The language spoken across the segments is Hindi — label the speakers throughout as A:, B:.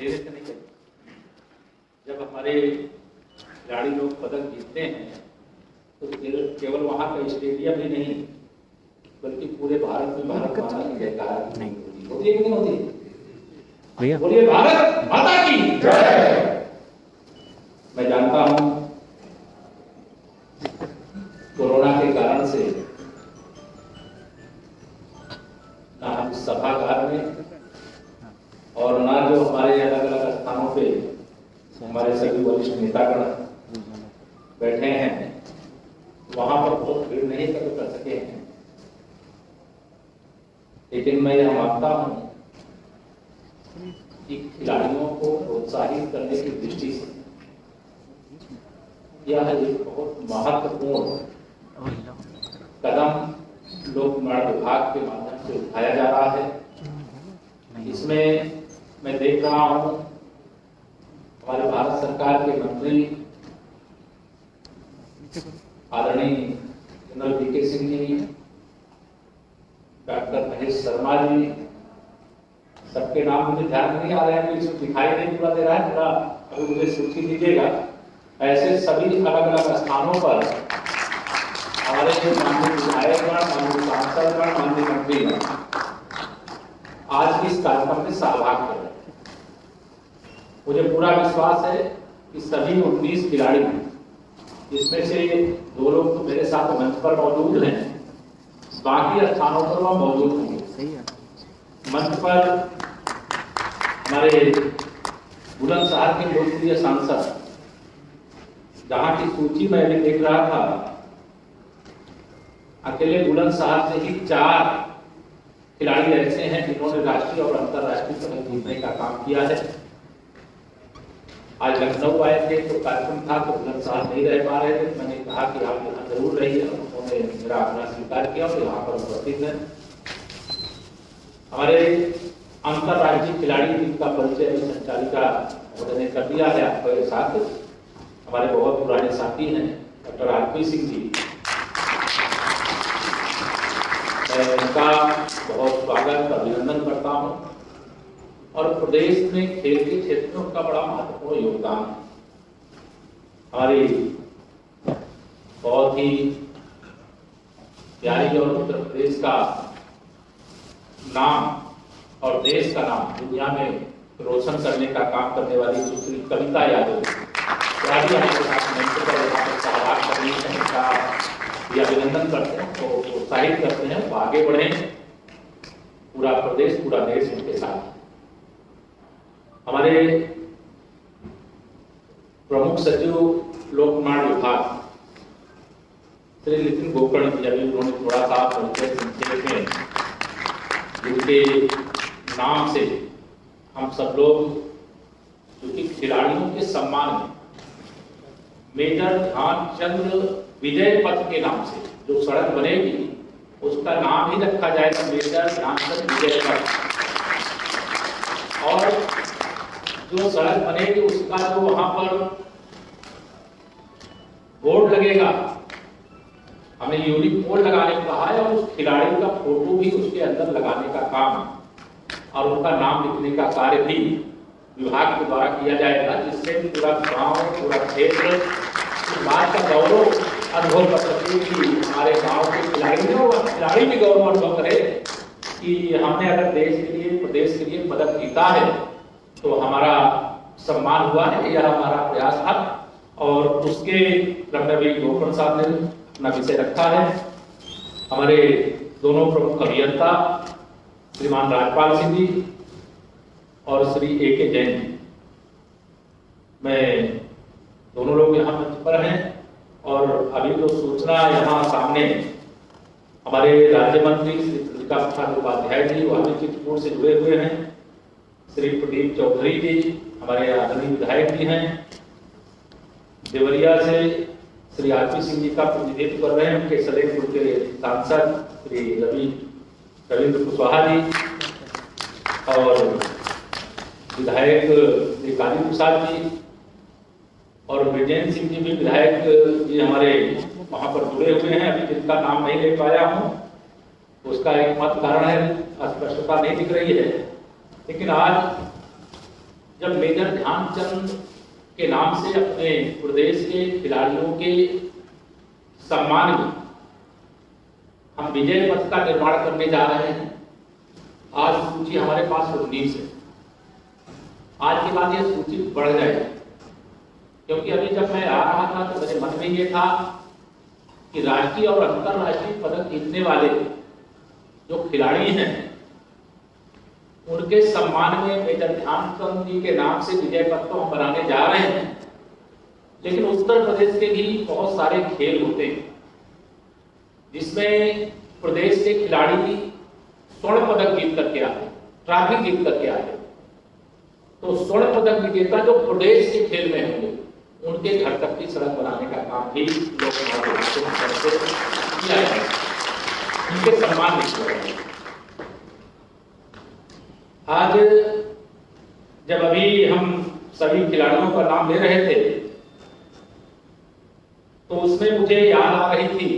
A: देर से नहीं करें। जब हमारे खिलाड़ी लोग पदक जीतते हैं तो केवल वहाँ का स्टेडियम ही नहीं बल्कि पूरे भारत में भारत माता की जयकार नहीं होती है कि नहीं होती? भैया बोलिए भारत माता की जय। मैं जानता हूँ कोरोना के कारण से ना हम सभागार में और ना जो हमारे अलग अलग स्थानों पे हमारे सभी वरिष्ठ नेतागण बैठे हैं वहां पर बहुत भीड़ नहीं कर सके हैं, लेकिन मैं यह मानता हूं कि खिलाड़ियों को प्रोत्साहित करने की दृष्टि से यह एक बहुत महत्वपूर्ण कदम लोक निर्माण विभाग के माध्यम से उठाया जा रहा है। इसमें मैं देख रहा हूं हमारे भारत सरकार के मंत्री आदरणीय general VK Singh ji, doctor Mahesh Sharma ji, सबके नाम मुझे ध्यान नहीं आ रहे हैं, इसमें दिखाई नहीं पूरा दे रहा है, थोड़ा अभी मुझे सूची दीजिएगा। ऐसे सभी अलग अलग स्थानों पर हमारे जो माननीय विधायकगण, माननीय सांसदगण, माननीय मंत्रीगण आज इस कार्यक्रम में सहभाग कर रहे हैं। मुझे पूरा विश्वास है कि सभी 19 खिलाड़ी, इसमें से 2 लोग तो मेरे साथ मंच पर मौजूद हैं, बाकी स्थानों पर वह मौजूद होंगे। मंच पर हमारे बुलंदशहर के लोकप्रिय सांसद, जहां की सूची मैं भी देख रहा था, अकेले बुलंदशहर से ही 4 खिलाड़ी ऐसे हैं जिन्होंने राष्ट्रीय और अंतर्राष्ट्रीय पदक जीतने का काम किया है। आज लखनऊ आए थे तो कार्यक्रम था तो बुलंदशहर नहीं रह पा रहे थे, मैंने कहा कि आप यहाँ जरूर रहिए, उन्होंने मेरा आग्रह स्वीकार किया और यहाँ पर उपस्थित हैं। हमारे अंतर्राज्यीय खिलाड़ी जिनका परिचय अभी संचालिका ने कर दिया है आपके साथ, हमारे बहुत पुराने साथी हैं डॉक्टर आरपी सिंह जी, मैं उनका बहुत स्वागत अभिनंदन करता हूँ। और प्रदेश में खेल के क्षेत्र में उनका बड़ा महत्वपूर्ण योगदान है। हमारी बहुत ही प्यारी और उत्तर प्रदेश का नाम और देश का नाम दुनिया में रोशन करने का काम करने वाली सुश्री कविता यादव हमारे साथ सहभाग कर रही है, उनका ये अभिनंदन करते हैं, तो प्रोत्साहित करते हैं वो आगे बढ़े। पूरा प्रदेश पूरा देश उनके साथ। हमारे प्रमुख सचिव लोक निर्माण विभाग श्री नितिन गोकर्ण जी, अभी उन्होंने थोड़ा सा परिचय संक्षेप में, जिनके नाम से हम सब लोग क्योंकि खिलाड़ियों के सम्मान में मेजर ध्यानचंद विजय पथ के नाम से जो सड़क बनेगी उसका नाम ही रखा जाएगा मेजर ध्यानचंद विजय पथ। और जो सड़क बनेगी उसका जो वहां पर बोर्ड लगेगा, हमें यूनिक बोर्ड लगाने को कहा है और उस खिलाड़ी का फोटो भी उसके अंदर लगाने का काम और उनका नाम लिखने का कार्य भी विभाग के द्वारा किया जाएगा, जिससे पूरा गांव पूरा क्षेत्र इस बात का गौरव अनुभव कर सके कि हमारे गांव के खिलाड़ी और खिलाड़ी भी गौरव अनुभव करे कि हमने अगर देश के लिए प्रदेश के लिए पदक जीता है तो हमारा सम्मान हुआ है, यह हमारा प्रयास था। और उसके क्रम में भी गोकर्ण साहब ने अपना विषय रखा है। हमारे दोनों प्रमुख अभियंता श्रीमान राजपाल सिंह जी और श्री ए.के. जैन जी, मैं दोनों लोग यहाँ मंच पर हैं। और अभी जो सूचना यहाँ सामने हमारे राज्य मंत्री श्री चंद्रिका प्रसाद उपाध्याय जी वहां चित्रकूट से जुड़े हुए हैं, श्री प्रदीप चौधरी जी हमारे आदरणीय विधायक जी हैं, देवरिया से श्री आरपी सिंह जी का प्रतिनिधित्व कर रहे हैं, उनके सलेमपुर के सांसद श्री रविंद्र कुशवाहा जी और विधायक श्री काली प्रसाद जी और विजयन सिंह जी भी विधायक जी हमारे वहां पर जुड़े हुए हैं। अभी जिनका नाम नहीं ले पाया हूं उसका एक मत कारण है, स्पष्टता नहीं दिख रही है, लेकिन आज जब मेजर ध्यानचंद के नाम से अपने प्रदेश के खिलाड़ियों के सम्मान में हम विजय पथ का निर्माण करने जा रहे हैं। आज सूची हमारे पास 19 है। आज के बाद यह सूची बढ़ जाएगी, क्योंकि अभी जब मैं आ रहा था तो मेरे मन में ये था कि राष्ट्रीय और अंतर्राष्ट्रीय पदक जीतने वाले जो खिलाड़ी हैं उनके सम्मान में मेजर ध्यानचंद जी के नाम से विजय पथ तो हम बनाने जा रहे हैं। लेकिन उत्तर प्रदेश के भी बहुत सारे खेल होते हैं जिसमें प्रदेश के खिलाड़ी भी स्वर्ण पदक जीत करके आते, ट्रॉफी जीत करके आते। तो स्वर्ण पदक विजेता जो प्रदेश के खेल में होंगे उनके घर तक की सड़क बनाने का काम भी लोग किया जाए, उनके सम्मान में किया जाए। आज जब अभी हम सभी खिलाड़ियों का नाम ले रहे थे तो उसमें मुझे याद आ रही थी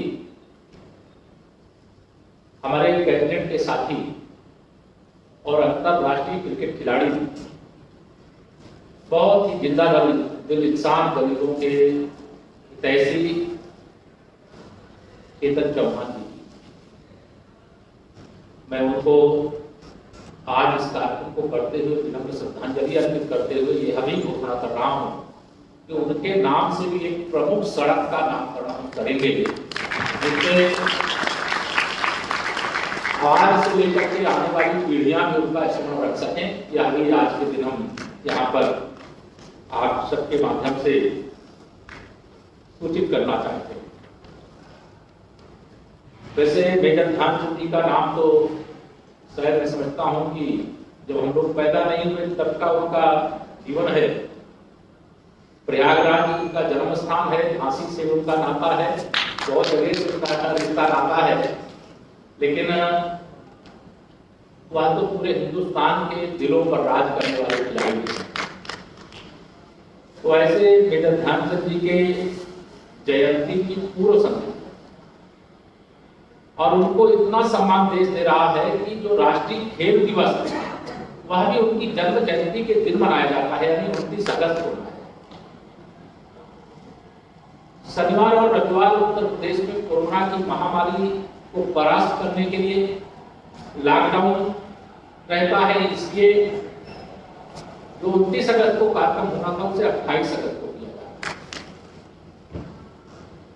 A: हमारे कैबिनेट के साथी और अंतरराष्ट्रीय क्रिकेट खिलाड़ी, बहुत ही जिंदा दिल इंसान दलितों के तहसील चेतन चौहान जी। मैं उनको आज इस कार्यक्रम को करते हुए विनम्र श्रद्धांजलि अर्पित करते हुए यह भी घोषणा कर रहा हूं कि उनके नाम से भी एक प्रमुख सड़क का नामकरण हम करेंगे, जिससे आज से लेकर के आने वाली पीढ़ियां भी उनका स्मरण रख सकें। यह भी आज के दिन हम यहाँ पर आप सबके माध्यम से सूचित करना चाहते हैं। वैसे मेजर ध्यानचंद जी का नाम तो शायद मैं समझता हूं कि जब हम लोग पैदा नहीं हुए तब का उनका जीवन है। प्रयागराज उनका जन्म स्थान है, झांसी से उनका नाता है, बहुत जगह से उनका रिश्ता नाता है, लेकिन वह तो पूरे हिंदुस्तान के दिलों पर राज करने वाले खिलाड़ी हैं। तो ऐसे मेजर ध्यानचंद जी के जयंती की पूर्व संध्या और उनको इतना सम्मान देश दे रहा है कि जो राष्ट्रीय खेल दिवस है वह भी उनकी जन्म जयंती के दिन मनाया जाता है, यानी 29 अगस्त को। शनिवार और रविवार उत्तर प्रदेश में कोरोना की महामारी को परास्त करने के लिए लॉकडाउन रहता है, इसलिए जो 29 अगस्त को कार्यक्रम होना था उसे 28 अगस्त को किया जाता।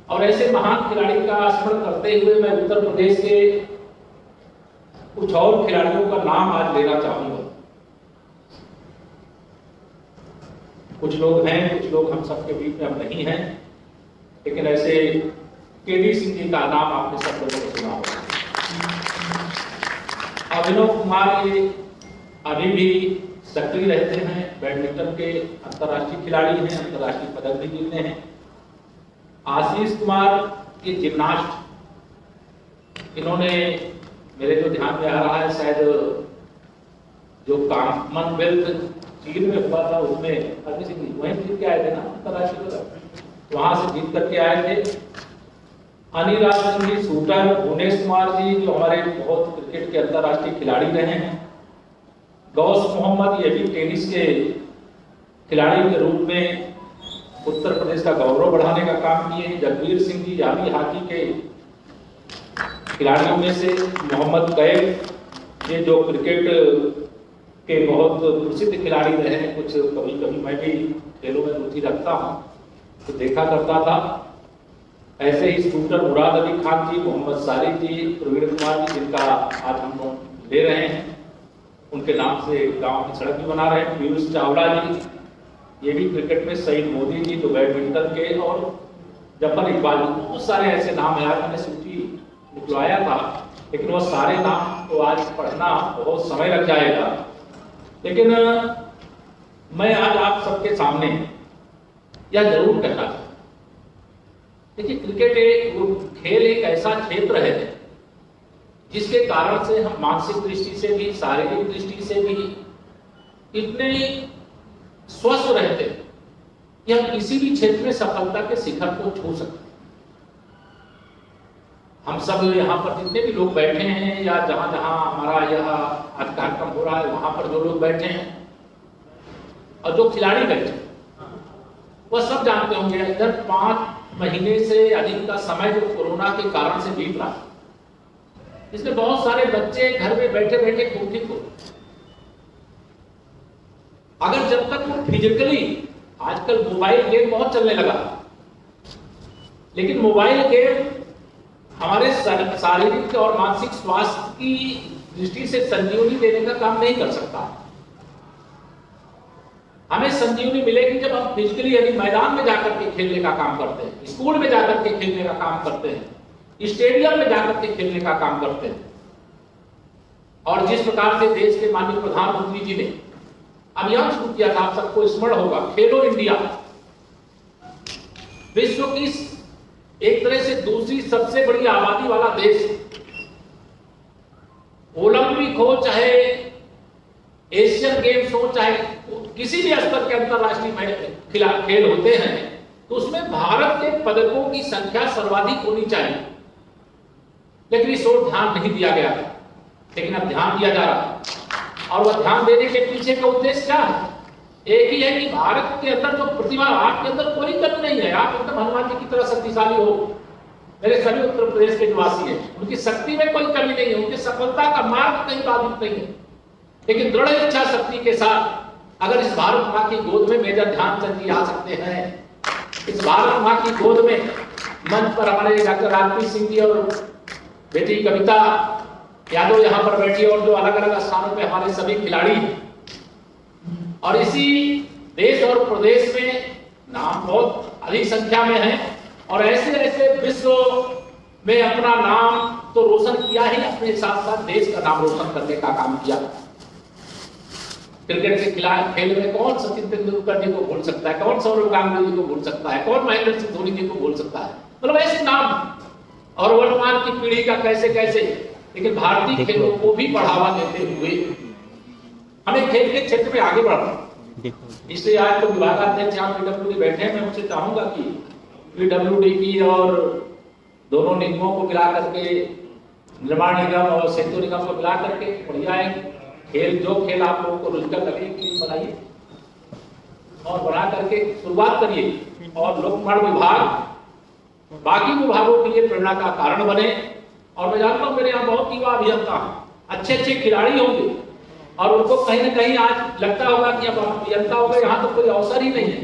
A: और ऐसे महान खिलाड़ी का स्मरण करते हुए मैं उत्तर प्रदेश के कुछ और खिलाड़ियों का नाम आज लेना चाहूंगा। कुछ लोग हैं, कुछ लोग हम सबके बीच में अब नहीं हैं, लेकिन ऐसे केडी सिंह जी का नाम आपने सब लोगों को सुना होगा। अभिनव कुमार ये अभी भी सक्रिय रहते हैं, बैडमिंटन के अंतर्राष्ट्रीय खिलाड़ी हैं, अंतर्राष्ट्रीय पदक भी जीते हैं। आशीष कुमार ये जिम्नास्ट, इन्होंने मेरे जो ध्यान में आ रहा है शायद जो कॉमनवेल्थ चीन में हुआ था उसमें अभी सिंह वहीं जीत के आए थे ना अंतर्राष्ट्रीय पदक, वहां से जीत करके आए थे। अनिराज सिंह जी शूटर, भुवनेश कुमार जी जो हमारे बहुत क्रिकेट के अंतर्राष्ट्रीय खिलाड़ी रहे हैं, गौस मोहम्मद ये भी टेनिस के खिलाड़ी के रूप में उत्तर प्रदेश का गौरव बढ़ाने का काम किए हैं। जगवीर सिंह जी या भी हॉकी के खिलाड़ियों में से, मोहम्मद कैफ ये जो क्रिकेट के बहुत प्रसिद्ध खिलाड़ी रहे हैं, कुछ कभी कभी मैं भी खेलों में रुचि रखता हूँ तो देखा करता था। ऐसे ही शूटर मुराद अली खान जी, मोहम्मद सारिक जी, प्रवीण कुमार जी जिनका आज हम लोग ले रहे हैं, उनके नाम से गांव की सड़क भी बना रहे हैं। पीयूष चावला जी ये भी क्रिकेट में, सईद मोदी जी जो बैडमिंटन के, और जफर इकबाल जी, बहुत सारे ऐसे नाम हैं। आज मैंने सूची निकलवाया था लेकिन वो सारे नाम तो आज पढ़ना बहुत समय लग जाएगा, लेकिन मैं आज आप सबके सामने यह जरूर कहना चाहता हूं। देखिए, क्रिकेट एक खेल एक ऐसा क्षेत्र है जिसके कारण से हम मानसिक दृष्टि से भी, शारीरिक दृष्टि से भी इतने स्वस्थ रहते हैं कि हम किसी भी क्षेत्र में सफलता के शिखर को छू सकते हैं। हम सब यहाँ पर जितने भी लोग बैठे हैं या जहां जहां हमारा यह आज कार्यक्रम हो रहा है वहां पर जो लोग बैठे हैं, और जो खिलाड़ी बैठे वह सब जानते होंगे इधर 5 महीने से अधिक का समय जो कोरोना के कारण से बीत रहा है, इसमें बहुत सारे बच्चे घर में बैठे बैठे खूब ठीक हो। अगर जब तक वो फिजिकली, आजकल मोबाइल गेम बहुत चलने लगा, लेकिन मोबाइल गेम हमारे शारीरिक और मानसिक स्वास्थ्य की दृष्टि से संजीवनी देने का काम नहीं कर सकता। हमें संजीवनी मिलेगी जब हम फिजिकली यानी मैदान में जाकर के खेलने का काम करते हैं, स्कूल में जाकर के खेलने का काम करते हैं, स्टेडियम में जाकर के खेलने का काम करते हैं। और जिस प्रकार से देश के माननीय प्रधानमंत्री जी ने अभियान शुरू किया था, आप सबको स्मरण होगा, खेलो इंडिया, विश्व की एक तरह से दूसरी सबसे बड़ी आबादी वाला देश, ओलंपिक हो चाहे एशियन गेम्स हो चाहे किसी भी स्तर के अंतरराष्ट्रीय खेल होते हैं, तो उसमें भारत के पदकों की संख्या सर्वाधिक होनी चाहिए, लेकिन इस ओर ध्यान नहीं दिया गया। लेकिन अब ध्यान दिया जा रहा है, और वह ध्यान देने के पीछे का उद्देश्य क्या है? एक ही है कि भारत के अंदर जो प्रतिभा, आपके अंदर कोई कमी नहीं है, आप एकदम हनुमान जी की तरह शक्तिशाली हो। मेरे सभी उत्तर प्रदेश के निवासी हैं, उनकी शक्ति में कोई कमी नहीं है, उनकी सफलता का मार्ग कहीं बाधित नहीं है, लेकिन दृढ़ इच्छा शक्ति के साथ अगर इस भारत माँ की गोद में मेजर ध्यानचंद जी आ सकते हैं, इस भारत माँ की गोद में मंच पर हमारे डॉक्टर राजवीर सिंह जी और बेटी कविता यादव यहाँ पर बैठी, और जो अलग अलग स्थानों पे हमारे सभी खिलाड़ी, और इसी देश और प्रदेश में नाम बहुत अधिक संख्या में है, और ऐसे ऐसे विश्व में अपना नाम तो रोशन किया ही, अपने साथ साथ देश का नाम रोशन करने का काम किया। क्रिकेट के खिलाफ खेल में कौन सचिन तेंदुलकर जी को भूल सकता है, कौन सौरव गांगुली जी को भूल सकता है, कौन महेंद्र सिंह धोनी जी को भूल सकता है, मतलब ऐसे नाम, और वर्तमान की पीढ़ी का कैसे कैसे, लेकिन भारतीय खेलों को भी बढ़ावा देते हुए हमें खेल के क्षेत्र में आगे बढ़ना। इसलिए आज तो विभागाध्यक्ष यहाँ पीडब्ल्यूडी बैठे हैं, मैं उनसे चाहूंगा कि पीडब्ल्यूडी की और दोनों निगमों को मिला करके, निर्माण निगम और सेतु निगम को मिला करके बढ़िया है खेल, जो खेल आप लोगों को रुचिकर लगे बनाइए और बना करके शुरुआत करिए, और लोक निर्माण विभाग बाकी विभागों के लिए प्रेरणा का कारण बने। और मैं जानता हूँ मेरे यहाँ बहुत युवा अभियंता अच्छे अच्छे खिलाड़ी होंगे, और उनको कहीं ना कहीं आज लगता होगा कि अब अभियंता हो गए, यहाँ तो कोई अवसर ही नहीं है।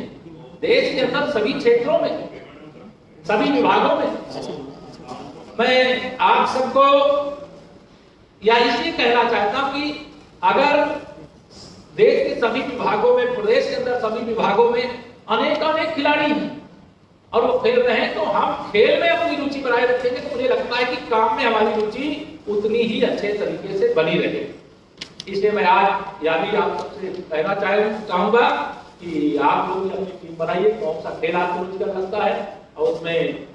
A: देश के अंदर सभी क्षेत्रों में, सभी विभागों में मैं आप सबको या इसलिए कहना चाहता हूं कि अगर देश के सभी विभागों में, प्रदेश के अंदर सभी विभागों में अनेक खिलाड़ी हैं और वो खेल रहे हैं, तो हम खेल में अपनी रुचि बनाए रखेंगे तो मुझे लगता है कि काम में हमारी रुचि उतनी ही अच्छे तरीके से बनी रहेगी। इसलिए मैं आज यह भी आप सबसे कहना चाहूंगा कि आप लोग अपनी टीम बनाइए, कौन सा खेल आपको रुचिकर लगता है, और उसमें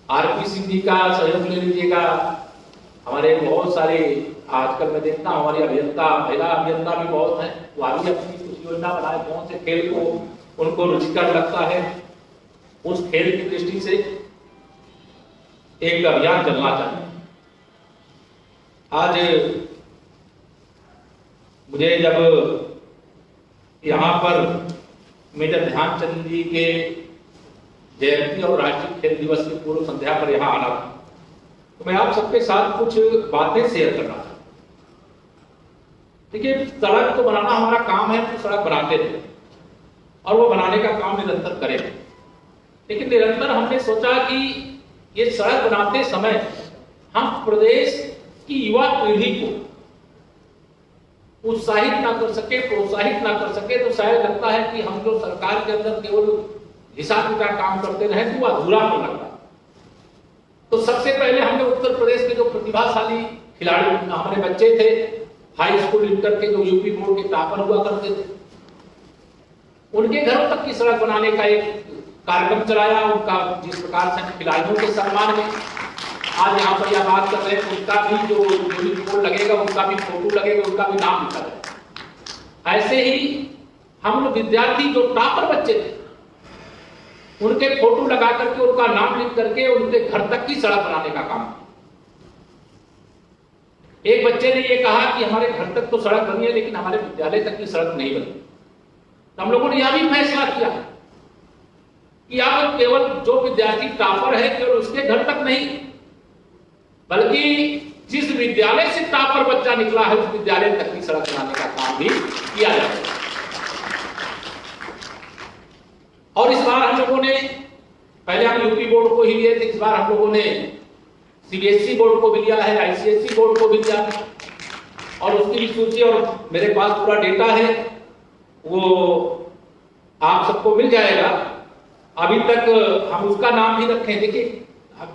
A: आरपी सिंह जी का सहयोग ले लीजिएगा। हमारे बहुत सारे आजकल मैं देखता हूँ हमारे अभियंता, महिला अभियंता भी बहुत हैं, वह भी अपनी कुछ योजना बनाए, कौन से खेल को उनको रुचिकर लगता है, उस खेल की दृष्टि से एक अभियान चलना चाहिए। आज मुझे जब यहाँ पर मेजर ध्यानचंद जी के जयंती और राष्ट्रीय खेल दिवस की पूर्व संध्या पर यहाँ आना था, तो मैं आप सबके साथ कुछ बातें शेयर करना था। देखिए, सड़क तो बनाना हमारा काम है, तो सड़क बनाते थे और वो बनाने का काम निरंतर करें, लेकिन निरंतर हमने सोचा कि ये सड़क बनाते समय हम प्रदेश की युवा पीढ़ी को उत्साहित ना कर सके, प्रोत्साहित ना कर सके, तो शायद लगता है कि हम जो सरकार के अंदर केवल हिसाब किताब काम करते रहे तो अधूरा हो लगता। तो सबसे पहले हमने उत्तर प्रदेश के जो प्रतिभाशाली खिलाड़ी हमारे बच्चे थे, हाई स्कूल इंटर के जो यूपी बोर्ड के टॉपर हुआ करते थे, उनके घरों तक की सड़क बनाने का एक कार्यक्रम चलाया। उनका जिस प्रकार से खिलाड़ियों के सम्मान में आज यहाँ पर यह बात कर रहे हैं, उनका भी जो बोर्ड लगेगा, उनका भी फोटो लगेगा, उनका भी नाम लिखा जाएगा। ऐसे ही हम लोग विद्यार्थी जो टॉपर बच्चे थे, उनके फोटो लगा करके, उनका नाम लिख करके उनके घर तक की सड़क बनाने का काम। एक बच्चे ने ये कहा कि हमारे घर तक तो सड़क बनी है, लेकिन हमारे विद्यालय तक की सड़क नहीं बनी। तो हम लोगों ने यह भी फैसला किया कि अब केवल जो विद्यार्थी टॉपर है केवल उसके घर तक नहीं, बल्कि जिस विद्यालय से टॉपर बच्चा निकला है उस विद्यालय तक की सड़क बनाने का काम भी किया जाएगा। और इस बार हम लोगों ने, पहले हम यूपी बोर्ड को ही लिए थे, इस बार हम लोगों ने सीबीएसई बोर्ड को भी लिया है, आईसीएसई बोर्ड को भी लिया है, और उसकी भी सूची और मेरे पास पूरा डेटा है, वो आप सबको मिल जाएगा। अभी तक हम उसका नाम भी रखे हैं। देखिए,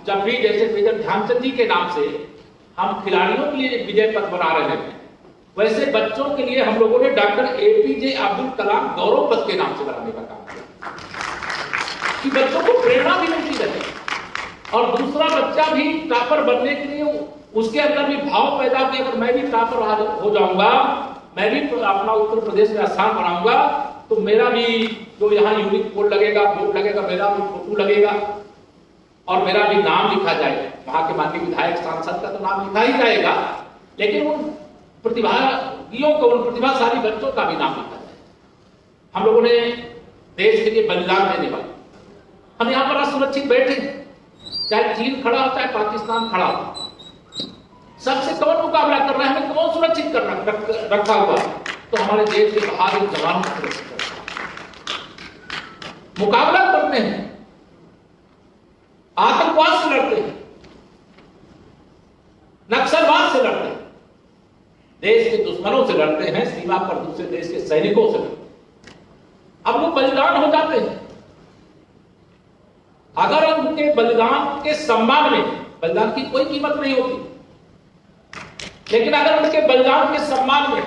A: जब भी जैसे मेजर ध्यानचंद जी के नाम से हम खिलाड़ियों के लिए विजय पथ बना रहे हैं, वैसे बच्चों के लिए हम लोगों ने डॉक्टर एपीजे अब्दुल कलाम गौरव पथ के नाम से बनाने का काम किया कि बच्चों को प्रेरणा भी मिलती रहे और दूसरा बच्चा भी टॉपर बनने के लिए उसके अंदर भी भाव पैदा हो कि अगर मैं भी टॉपर हो जाऊंगा, मैं भी अपना उत्तर प्रदेश में स्थान बनाऊंगा, तो मेरा भी जो यहाँ यूनिक बोर्ड लगेगा, मेरा भी फोटो लगेगा और मेरा भी नाम लिखा जाएगा। वहां के माननीय विधायक सांसद का तो नाम लिखा ही जाएगा, लेकिन उन प्रतिभागियों को, उन प्रतिभाशाली बच्चों का भी नाम लिखा जाएगा। हम लोगों ने देश के लिए बलिदान देने वाले, हम यहाँ पर असुरक्षित बैठे, चाहे चीन खड़ा हो चाहे पाकिस्तान खड़ा हो, सबसे कौन मुकाबला कर रहा है, हमें कौन सुरक्षित कर रखा हुआ है? तो हमारे देश के बहादुर जवान सुरक्षित मुकाबला करते हैं, आतंकवाद से लड़ते हैं, नक्सलवाद से लड़ते हैं, देश के दुश्मनों से लड़ते हैं, सीमा पर दूसरे देश के सैनिकों से लड़ते हैं। अब वो बलिदान हो जाते हैं। अगर उनके बलिदान के सम्मान में, बलिदान की कोई कीमत नहीं होती, लेकिन अगर उनके बलिदान के सम्मान में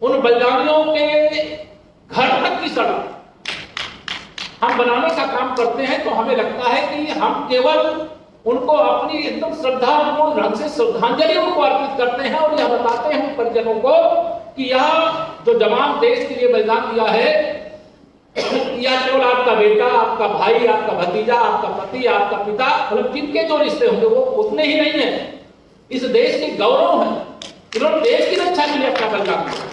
A: उन बलिदानियों के घर तक की सड़क हम बनाने का काम करते हैं, तो हमें लगता है कि हम केवल उनको अपनी एकदम श्रद्धापूर्ण ढंग से श्रद्धांजलि उनको अर्पित करते हैं और यह बताते हैं परिजनों को कि यह जो जवान देश के लिए बलिदान दिया है, या केवल आपका बेटा, आपका भाई, आपका भतीजा, आपका पति, आपका पिता, मतलब जिनके जो रिश्ते होंगे वो उतने ही नहीं है, इस देश के गौरव है, इन्होंने देश की रक्षा के लिए अपना बलिदान दिया।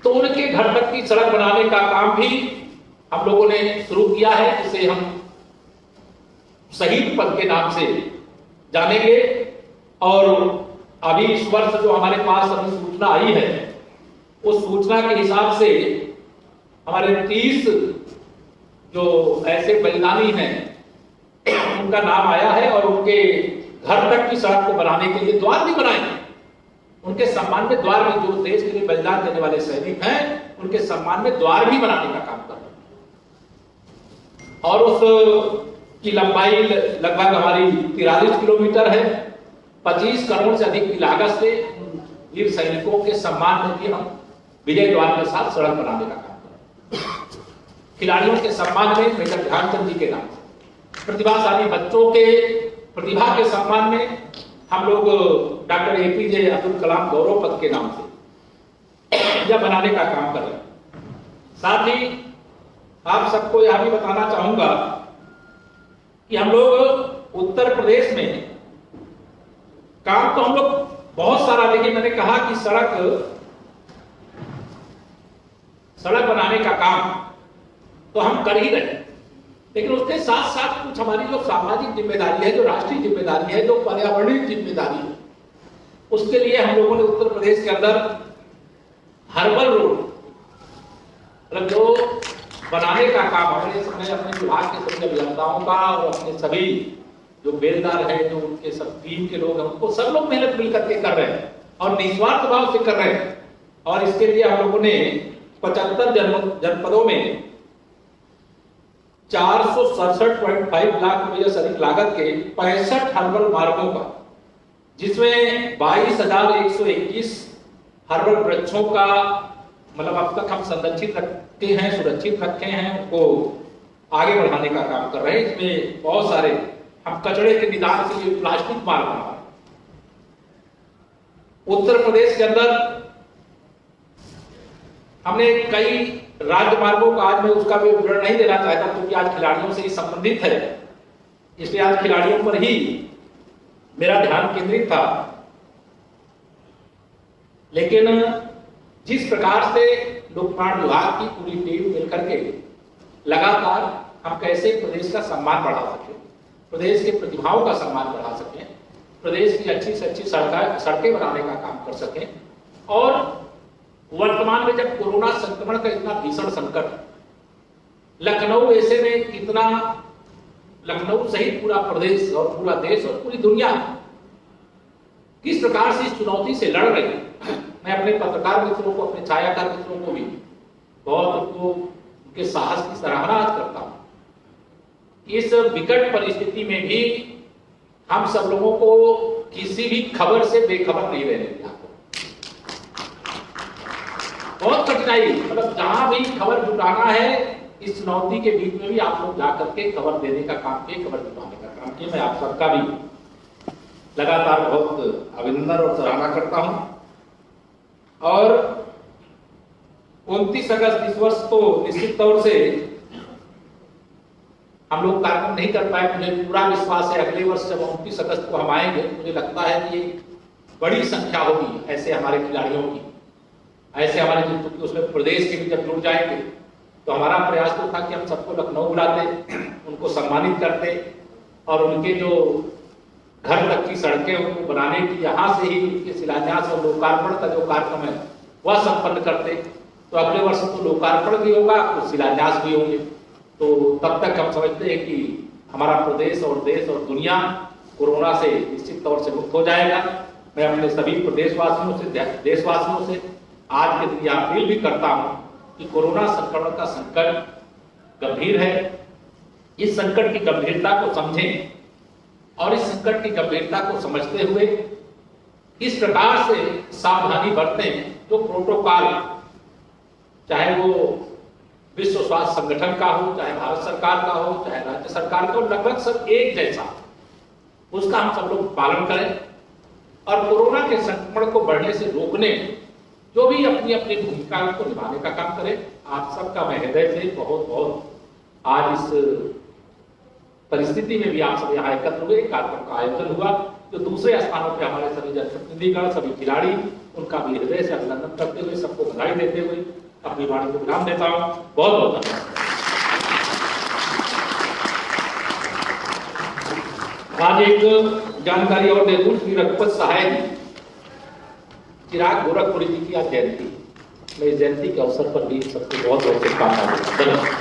A: तो उनके घर तक की सड़क बनाने का काम भी हम लोगों ने शुरू किया है, जिसे हम शहीद पथ के नाम से जानेंगे। और अभी इस वर्ष जो हमारे पास अभी सूचना आई है, उस सूचना के हिसाब से हमारे 30 जो ऐसे बलिदानी हैं उनका नाम आया है और उनके घर तक की सड़क को बनाने के लिए द्वार भी बनाएंगे। उनके सम्मान में द्वार भी, जो देश के लिए बलिदान देने वाले सैनिक हैं, उनके सम्मान में द्वार भी बनाने का काम कर रहे हैं। और उस की लंबाई लगभग हमारी 43 किलोमीटर है। 25 करोड़ से अधिक की लागत से वीर सैनिकों के सम्मान में भी हम विजय द्वार के साथ सड़क बनाने का काम कर रहे हैं। खिलाड़ियों के सम्मान में मेजर ध्यानचंद जी के नाम से, प्रतिभाशाली बच्चों के प्रतिभा के सम्मान में हम लोग डॉक्टर एपीजे अब्दुल कलाम गौरव पथ के नाम से यह बनाने का काम कर रहे हैं। साथ ही आप सबको यह भी बताना चाहूंगा कि हम लोग उत्तर प्रदेश में काम तो हम लोग बहुत सारा, देखिए मैंने कहा कि सड़क बनाने का काम तो हम कर ही रहे हैं, लेकिन उसके साथ साथ कुछ हमारी जो सामाजिक जिम्मेदारी है, जो राष्ट्रीय जिम्मेदारी है, जो पर्यावरणीय जिम्मेदारी है, उसके लिए हम लोगों ने उत्तर प्रदेश के अंदर हर्बल रोड मतलब जो बनाने का काम अपने विभाग के सभी अभियंताओं का और अपने सभी जो बेलदार हैं, जो उनके सब टीम के लोग हैं, उनको सब लोग मेहनत मिलकर के कर रहे हैं और निस्वार्थ भाव से कर रहे हैं। और इसके लिए हम लोगों ने 75 जनपदों में 467.5 लाख रुपये से अधिक लागत के 65 हर्बल मार्गों का, जिसमें 22,121 हर्बल वृक्षों का मतलब अब तक हम संरक्षित रखते हैं, सुरक्षित रखे हैं, उनको आगे बढ़ाने का काम कर रहे हैं। इसमें बहुत सारे हम कचरे के निदान के लिए प्लास्टिक मार्ग बना रहे हैं। उत्तर प्रदेश के अंदर हमने कई राजमार्गों का, आज मैं उसका भी विवरण नहीं देना चाहता क्योंकि आज खिलाड़ियों से ही संबंधित है, इसलिए आज खिलाड़ियों पर ही मेरा ध्यान केंद्रित था। लेकिन जिस प्रकार से लोक निर्माण विभाग की पूरी टीम मिलकर के लगातार हम कैसे प्रदेश का सम्मान बढ़ा सकें, प्रदेश के प्रतिभाओं का सम्मान बढ़ा सकें, प्रदेश की अच्छी से अच्छी सड़कें बनाने का काम कर सकें। और वर्तमान में जब कोरोना संक्रमण का इतना भीषण संकट, लखनऊ ऐसे में कितना, लखनऊ सहित पूरा प्रदेश और पूरा देश और पूरी दुनिया किस प्रकार से इस चुनौती से लड़ रही है। मैं अपने पत्रकार मित्रों को, अपने छायाकार मित्रों को भी बहुत उनके साहस की सराहना करता हूं। इस विकट परिस्थिति में भी हम सब लोगों को किसी भी खबर से बेखबर नहीं रहने दिया। बहुत कठिनाई, मतलब जहां भी खबर जुटाना है, इस चुनौती के बीच में भी आप लोग जाकर के खबर देने का काम किए, खबर जुटाने का काम किए। मैं आप सबका भी लगातार बहुत अभिनंदन और सराहना करता हूं। और 29 अगस्त इस वर्ष तो निश्चित तौर से हम लोग कार्यक्रम नहीं कर पाए। मुझे पूरा विश्वास है अगले वर्ष जब 29 अगस्त को हम आएंगे, मुझे लगता है कि बड़ी संख्या होगी ऐसे हमारे खिलाड़ियों की, ऐसे हमारे क्योंकि उसमें प्रदेश के भी जब जुड़ जाएंगे तो हमारा प्रयास तो था कि हम सबको लखनऊ बुलाते, उनको सम्मानित करते और उनके जो घर तक की सड़कें उनको बनाने की, यहाँ से ही उनके शिलान्यास और लोकार्पण का जो कार्यक्रम है वह संपन्न करते। तो अगले वर्ष तो लोकार्पण भी होगा, तो शिलान्यास भी होंगे। तो तब तक हम समझते हैं कि हमारा प्रदेश और देश और दुनिया कोरोना से निश्चित तौर से मुक्त हो जाएगा। मैं अपने सभी प्रदेशवासियों से, देशवासियों से आज के दिन यह अपील भी करता हूं कि कोरोना संक्रमण का संकट गंभीर है। इस संकट की गंभीरता को समझें और इस संकट की गंभीरता को समझते हुए इस प्रकार से सावधानी बरतें जो प्रोटोकॉल, चाहे वो विश्व स्वास्थ्य संगठन का हो, चाहे भारत सरकार का हो, चाहे राज्य सरकार का हो, लगभग सब एक जैसा, उसका हम सब लोग पालन करें और कोरोना के संक्रमण को बढ़ने से रोकने जो भी अपनी अपनी भूमिका को निभाने का काम करें। आप सबका मैं हृदय से बहुत बहुत आज इस परिस्थिति में भी आप सब यहाँ एकत्र हुए, कार्यक्रम का आयोजन हुआ। जो दूसरे स्थानों पे हमारे सभी जनप्रतिनिधिगण, सभी खिलाड़ी, उनका भी हृदय से अभिनंदन करते हुए, सबको बधाई देते हुए अपनी वाणी को विराम देता हूँ। बहुत बहुत धन्यवाद। आज एक जानकारी और दे दूं, श्री रघुपत सहाय चिराग गोरखपुरी जी की आज जयंती। मैं इस जयंती के अवसर पर भी सबको बहुत बहुत शुभकामनाएं।